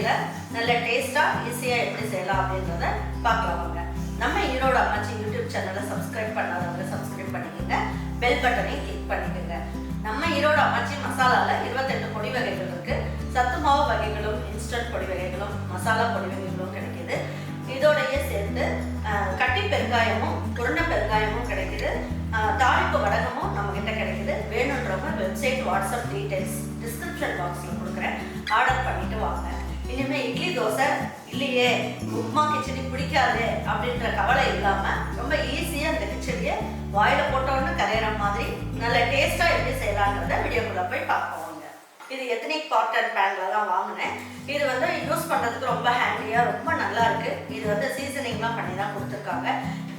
முறையில் நல்ல டேஸ்ட்டாக ஈஸியாக எப்படி செய்யலாம் அப்படின்றத பார்க்கலாம் வாங்க. நம்ம ஈரோடு அம்மாச்சி யூடியூப் சேனலை சப்ஸ்கிரைப் பண்ணாதவங்க சப்ஸ்கிரைப் பண்ணிக்கோங்க, பெல் பட்டனையும் கிளிக் பண்ணிக்கோங்க. நம்ம ஈரோடு அம்மாச்சி மசாலாவில் 28 பொடி வகைகள் இருக்குது. சத்து மாவு வகைகளும் இன்ஸ்டன்ட் பொடி வகைகளும் மசாலா பொடி வகைகளும் கிடைக்கிது. இதோடையே சேர்த்து கட்டி பெருங்காயமும் குருணை பெருங்காயமும் கிடைக்கிது. தாளிப்பு வடகமும் நம்மக்கிட்ட கிடைக்கிது. வேணுன்றவங்க வெப்சைட் வாட்ஸ்அப் டீட்டெயில்ஸ் டிஸ்கிரிப்ஷன் பாக்ஸில் கொடுக்குறேன், ஆர்டர் பண்ணிட்டு வாங்க. இனிமேல் இட்லி தோசை இல்லையே, உப்மா கிச்சடி பிடிக்காது அப்படின்ற கவலை இல்லாமல் ரொம்ப ஈஸியாக இந்த கிச்சடியை வாயில் போட்டோன்னு கரையிற மாதிரி நல்ல டேஸ்ட்டாக எப்படி செய்யலான்றத வீடியோக்குள்ளே போய் பார்ப்போம். இது எத்தனிக் காட்டன் பேனில் தான் வாங்கினேன். இது வந்து யூஸ் பண்ணுறதுக்கு ரொம்ப ஹேண்டியாக ரொம்ப நல்லா இருக்குது. இது வந்து சீசனிங்லாம் பண்ணி தான் கொடுத்துருக்காங்க.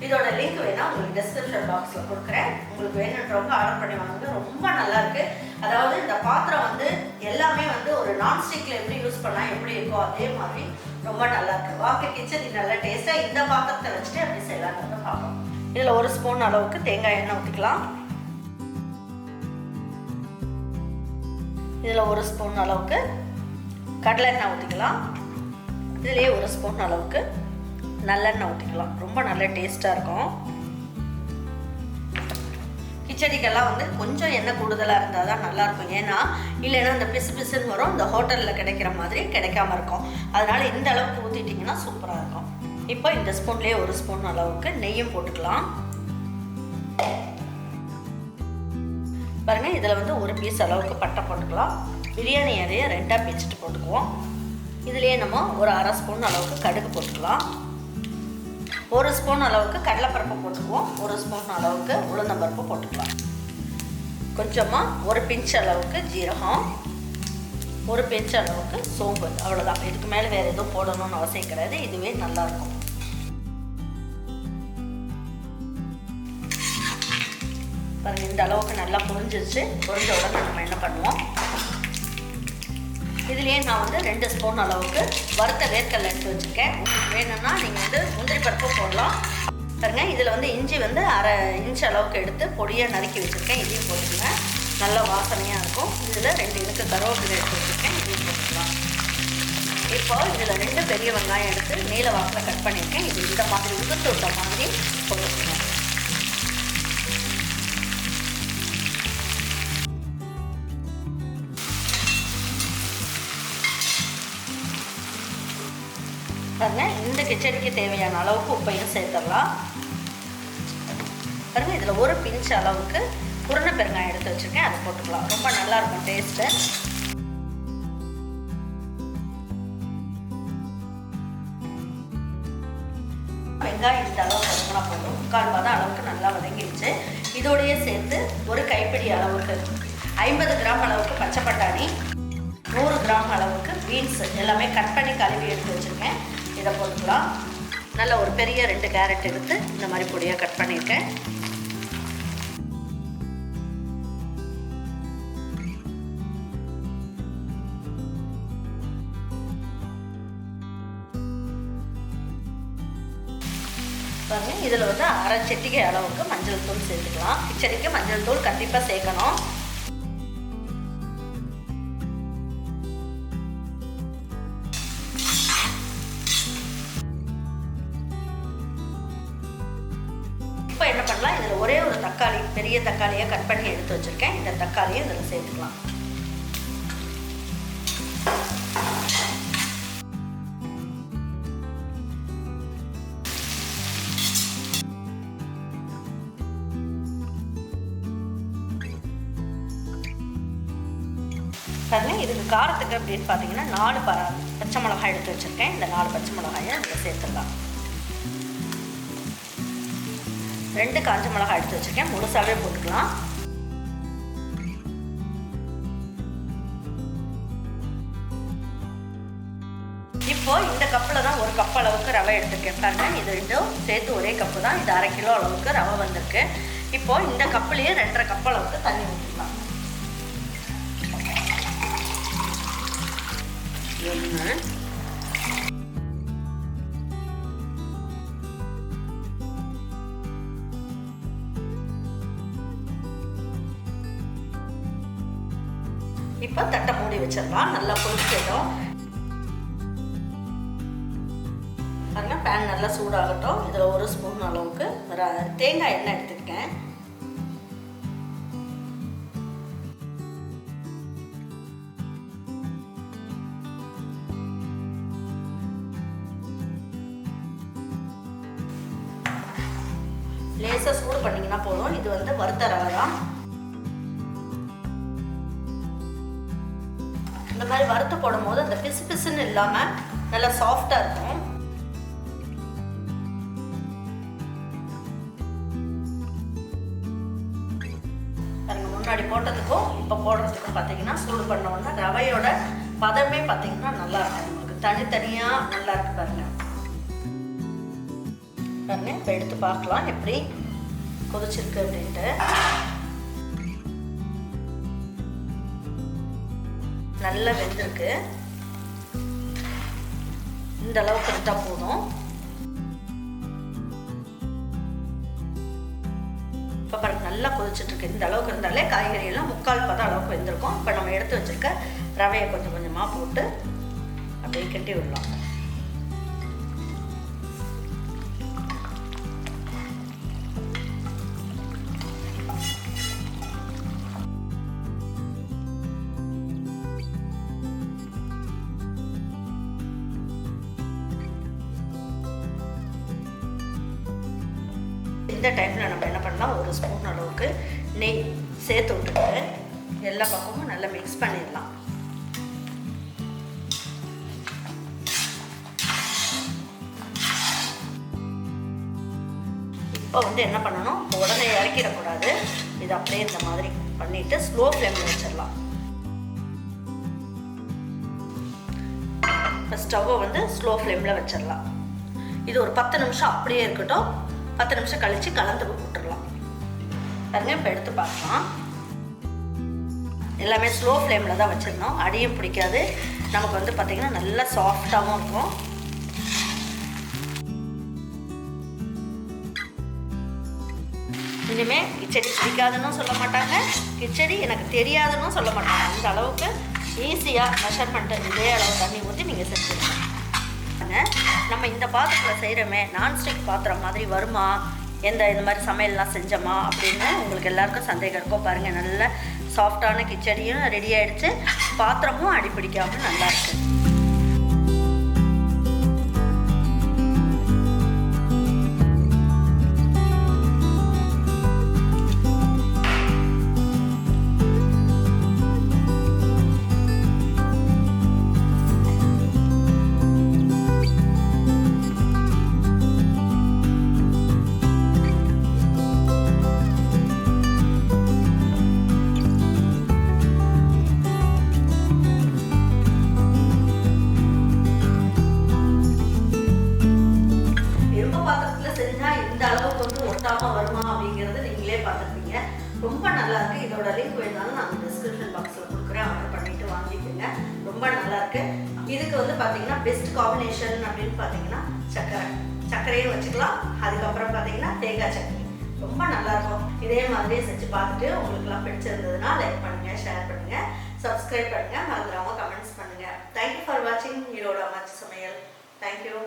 இதோட லிங்க் வேணால் உங்களுக்கு டிஸ்கிரிப்ஷன் பாக்ஸில் கொடுக்குறேன். உங்களுக்கு வேணுன்றவங்க ஆர்டர் பண்ணி வாங்க. ரொம்ப நல்லா இருக்குது. அதாவது இந்த பாத்திரம் வந்து எல்லாமே வந்து ஒரு நான்ஸ்டிக்கில் எப்படி யூஸ் பண்ணால் எப்படி இருக்கோ அதே மாதிரி ரொம்ப நல்லா இருக்குது. வாங்க கிச்சடி நல்லா டேஸ்ட்டாக இந்த பாத்திரத்தை வச்சுட்டு எப்படி செய்யலான்றத பார்ப்போம். இதில் 1 ஸ்பூன் அளவுக்கு தேங்காய் எண்ணெய் ஊற்றிக்கலாம். இதில் 1 ஸ்பூன் அளவுக்கு கடலை எண்ணெய் ஊற்றிக்கலாம். இதுலேயே 1 ஸ்பூன் அளவுக்கு நல்லெண்ணெய் ஊற்றிக்கலாம். ரொம்ப நல்ல டேஸ்ட்டாக இருக்கும். கிச்சடிக்கெல்லாம் வந்து கொஞ்சம் எண்ணெய் கூடுதலாக இருந்தால் தான் நல்லாயிருக்கும். ஏன்னா இல்லைன்னா இந்த பிசு பிசுன்னு வரும், இந்த ஹோட்டலில் கிடைக்கிற மாதிரி கிடைக்காம இருக்கும். அதனால் இந்த அளவுக்கு ஊற்றிட்டிங்கன்னா சூப்பராக இருக்கும். இப்போ இந்த ஸ்பூன்லேயே 1 ஸ்பூன் அளவுக்கு நெய்யும் போட்டுக்கலாம். பாருங்கள், இதில் வந்து 1 பீஸ் அளவுக்கு பட்டை போட்டுக்கலாம். பிரியாணி இலையை 2ஆக பிச்சுட்டு போட்டுக்குவோம். இதுலேயே நம்ம ஒரு 1/2 ஸ்பூன் அளவுக்கு கடுகு போட்டுக்கலாம். 1 ஸ்பூன் அளவுக்கு கடலைப்பருப்பு போட்டுக்குவோம். 1 ஸ்பூன் அளவுக்கு உளுந்தம்பருப்பு போட்டுக்கலாம். கொஞ்சமாக 1 பிஞ்ச் அளவுக்கு ஜீரகம், 1 பிஞ்ச் அளவுக்கு சோம்பு. அவ்வளோதான். இதுக்கு மேலே வேறு எதுவும் போடணும்னு அவசியம் கிடையாது. இதுவே நல்லாயிருக்கும். பாருங்கள், இந்த அளவுக்கு நல்லா பொரிஞ்சிருச்சு. பொரிஞ்ச உடனே நம்ம என்ன பண்ணுவோம், இதுலேயே நான் வந்து 2 ஸ்பூன் அளவுக்கு வறுத்த வேர்க்கடலை எடுத்து வச்சுருக்கேன். உங்களுக்கு வேணும்னா நீங்கள் வந்து முந்திரி பருப்பு போடலாம். பாருங்கள், இதில் வந்து இஞ்சி வந்து 1/2 இன்ச் அளவுக்கு எடுத்து பொடியாக நறுக்கி வச்சுருக்கேன். இதையும் போட்டுக்கங்க, நல்ல வாசனையாக இருக்கும். இதில் 2 இனுக்கு கருவேப்பிலை எடுத்து வச்சுருக்கேன். இதையும் போட்டுக்கலாம். இப்போ இதில் 2 பெரிய வெங்காயம் எடுத்து நீல வாக்கில் கட் பண்ணியிருக்கேன். இது இந்த மாதிரி உதுத்து விட்ட மாதிரி போட்டுக்கணும். பாருங்கள், இந்த கிச்சடிக்கு தேவையான அளவுக்கு உப்பையும் சேர்த்துடலாம். பாருங்கள், இதில் 1 பிஞ்ச் அளவுக்கு குருணை பெருங்காயம் எடுத்து வச்சுருக்கேன். அதை போட்டுக்கலாம். ரொம்ப நல்லாயிருக்கும் டேஸ்ட்டு. வெங்காயம் இந்த அளவு வதங்கினா போதும். 3/4 பாதம் அளவுக்கு நல்லா வதங்கிடுச்சு. இதோடையே சேர்த்து 1 கைப்பிடி அளவுக்கு 50 கிராம் அளவுக்கு பச்சை பட்டாணி, 100 கிராம் அளவுக்கு பீன்ஸ் எல்லாமே கட் பண்ணி கழுவி எடுத்து வச்சுருக்கேன். இதை போட்டுக்கலாம். நல்ல ஒரு பெரிய 2 கேரட் எடுத்து இந்த மாதிரி பொடியாக கட் பண்ணியிருக்கேன். பாருங்கள், இதில் வந்து 1/2 சிட்டிகை அளவுக்கு மஞ்சள் தூள் சேர்த்துக்கலாம். கிச்சடிக்கு மஞ்சள் தூள் கண்டிப்பாக சேர்க்கணும். இப்போ என்ன பண்ணலாம், இதில் ஒரே ஒரு தக்காளி, பெரிய தக்காளியை கட் பண்ணி எடுத்து வச்சுருக்கேன். இந்த தக்காளியை இதில் சேர்த்துக்கலாம். பாருங்கள், இதுக்கு காரத்துக்கு அப்படின்னு பார்த்தீங்கன்னா 4 பச்சை மிளகாய் எடுத்து வச்சுருக்கேன். இந்த 4 பச்சை மிளகாயை இதில் சேர்த்துடலாம். 2 காஞ்ச மிளகாய் எடுத்து வச்சுருக்கேன். முழுசாகவே போட்டுக்கலாம். இப்போ இந்த கப்பில் தான் 1 கப் அளவுக்கு ரவை எடுத்துருக்கேன். பாருங்கள், இது 2ம் சேர்த்து ஒரே கப்பு தான். இது 1/2 கிலோ அளவுக்கு ரவை வந்திருக்கு. இப்போ இந்த கப்புலேயே 2.5 கப் அளவுக்கு தண்ணி ஊற்றிக்கலாம். இப்போ தட்டை மூடி வச்சிடலாம். நல்லா கொதிக்கட்டும். பேன் நல்லா சூடாகட்டும். இதில் 1 ஸ்பூன் அளவுக்கு தேங்காய் எண்ணெய் எடுத்துக்கிட்டேன். லேசாக சூடு பண்ணிங்கன்னா போதும். இது வந்து வறுத்த ரவை தான். இந்த மாதிரி வறுத்து போடும்போது அந்த பிசு பிசுன்னு இல்லாமல் நல்லா சாஃப்டாக இருக்கும். முன்னாடி போட்டதுக்கும் இப்போ போடுறதுக்கும் பார்த்தீங்கன்னா சூடு பண்ணோன்னா ரவையோட பதமே பார்த்தீங்கன்னா நல்லா இருக்கும். உங்களுக்கு தனித்தனியாக நல்லா இருக்கு பாருங்க. பாருங்க இப்போ எடுத்து பார்க்கலாம் எப்படி கொதிச்சிருக்கு அப்படின்ட்டு. நல்லா வெந்திருக்கு. இந்த அளவுக்கு இருந்தால் போதும். இப்போ பாருங்க நல்லா கொதிச்சுட்ருக்கு. இந்த அளவுக்கு இருந்தாலே காய்கறியெல்லாம் 3/4 பதம் அளவுக்கு வெந்திருக்கும். இப்போ நம்ம எடுத்து வச்சுருக்க ரவையை கொஞ்சம் கொஞ்சமாக போட்டு அப்படியே கட்டி விடலாம். இந்த டைமில் நம்ம என்ன பண்ணலாம், 1 ஸ்பூன் அளவுக்கு நெய் சேர்த்து விட்டுட்டு எல்லா பக்கமும் நல்லா மிக்ஸ் பண்ணிடலாம். இப்போ வந்து என்ன பண்ணணும், உடனே இறக்கிடக்கூடாது. இது அப்படியே இந்த மாதிரி பண்ணிவிட்டு ஸ்லோ ஃப்ளேமில் வச்சிடலாம். இப்போ ஸ்டவ்வை வந்து ஸ்லோ ஃப்ளேமில் வச்சிடலாம். இது ஒரு 10 நிமிஷம் அப்படியே இருக்கட்டும். 10 நிமிஷம் கழித்து கலந்து விட்டுடலாம். பாருங்க இப்போ எடுத்து பார்க்கலாம். எல்லாமே ஸ்லோ ஃப்ளேமில் தான் வச்சிடணும். அடியும் பிடிக்காது. நமக்கு வந்து பார்த்திங்கன்னா நல்லா சாஃப்டாகவும் இருக்கும். இனிமேல் கிச்சடி பிடிக்காதுன்னு சொல்ல மாட்டாங்க, கிச்சடி எனக்கு தெரியாதுன்னு சொல்ல மாட்டாங்க. அந்த அளவுக்கு ஈஸியாக மெஷர்மெண்ட்டு இதே அளவு தண்ணி ஊற்றி நீங்கள் செஞ்சுருங்க. நம்ம இந்த பாத்திரத்தில் செய்கிறோமே, நான்ஸ்டிக் பாத்திரம் மாதிரி வருமா, இந்த மாதிரி சமையல்லாம் செஞ்சோமா அப்படின்னு உங்களுக்கு எல்லாருக்கும் சந்தேகம் இருக்கும். பாருங்கள் நல்ல சாஃப்டான கிச்சடியும் ரெடி ஆகிடுச்சு. பாத்திரமும் அடிப்பிடிக்காமல் நல்லாயிருக்கு. வருமா அப்படிங்கிறது நீங்களே பார்த்துருப்பீங்க. ரொம்ப நல்லா இருக்கு. இதோட லிங்க் வேணாலும் நான் டிஸ்கிரிப்ஷன் பாக்ஸில் கொடுக்குறேன். ஆர்டர் பண்ணிட்டு வாங்கிக்கோங்க. ரொம்ப நல்லா இருக்கு. இதுக்கு வந்து பார்த்தீங்கன்னா பெஸ்ட் காம்பினேஷன் அப்படின்னு பார்த்தீங்கன்னா சர்க்கரையும் வச்சுக்கலாம். அதுக்கப்புறம் பார்த்தீங்கன்னா தேங்காய் சட்னி ரொம்ப நல்லா இருக்கும். இதே மாதிரியே செஞ்சு பார்த்துட்டு உங்களுக்குலாம் பிடிச்சிருந்ததுன்னா லைக் பண்ணுங்க, ஷேர் பண்ணுங்க, சப்ஸ்கிரைப் பண்ணுங்க, மறந்துடாம கமெண்ட்ஸ் பண்ணுங்க. தேங்க்யூ ஃபார் வாட்சிங் ஈரோடு அம்மாச்சி சமையல். தேங்க்யூ.